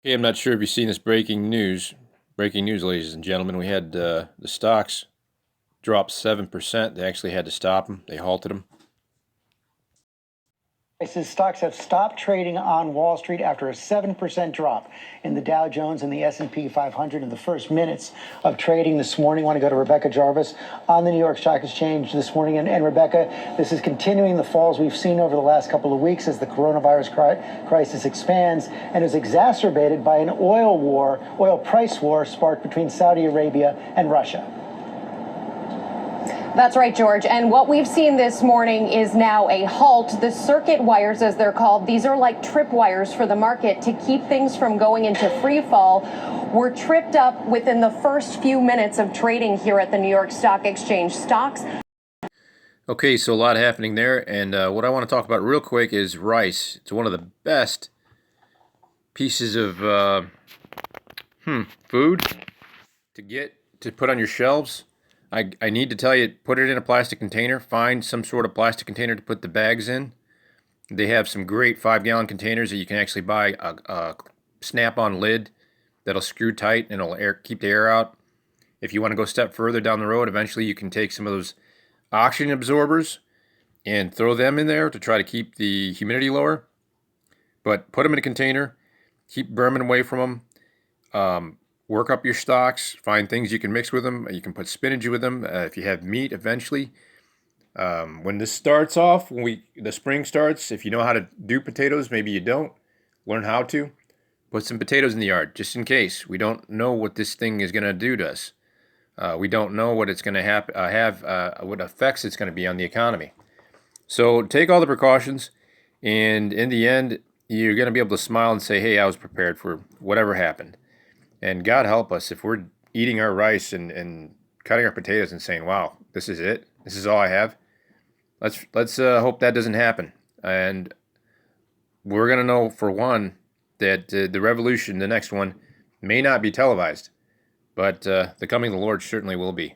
Okay, I'm not sure if you've seen this breaking news. Breaking news, ladies and gentlemen. We had the stocks drop 7%. They actually had to stop them. They halted them. Stocks have stopped trading on Wall Street after a 7% drop in the Dow Jones and the S&P 500 in the first minutes of trading this morning. I want to go to Rebecca Jarvis on the New York Stock Exchange this morning. And Rebecca, this is continuing the falls we've seen over the last couple of weeks as the coronavirus crisis expands and is exacerbated by an oil price war sparked between Saudi Arabia and Russia. That's right, George. And what we've seen this morning is now a halt. The circuit wires, as they're called, these are like trip wires for the market to keep things from going into free fall, were tripped up within the first few minutes of trading here at the New York Stock Exchange. Stocks. Okay, so a lot happening there. And what I want to talk about real quick is rice. It's one of the best pieces of food to put on your shelves. I need to tell you, put it in a plastic container. Find some sort of plastic container to put the bags in. They have some great 5-gallon containers that you can actually buy a snap-on lid that'll screw tight and it'll keep the air out. If you want to go a step further down the road, eventually you can take some of those oxygen absorbers and throw them in there to try to keep the humidity lower. But put them in a container. Keep vermin away from them. Work up your stocks, find things you can mix with them. You can put spinach with them if you have meat eventually. When this starts off, the spring starts, if you know how to do potatoes, maybe you don't, learn how to. Put some potatoes in the yard just in case. We don't know what this thing is going to do to us. We don't know what it's going to what effects it's going to be on the economy. So take all the precautions, and in the end, you're going to be able to smile and say, hey, I was prepared for whatever happened. And God help us if we're eating our rice and cutting our potatoes and saying, wow, this is it. This is all I have. Let's hope that doesn't happen. And we're going to know, for one, that the revolution, the next one, may not be televised. But the coming of the Lord certainly will be.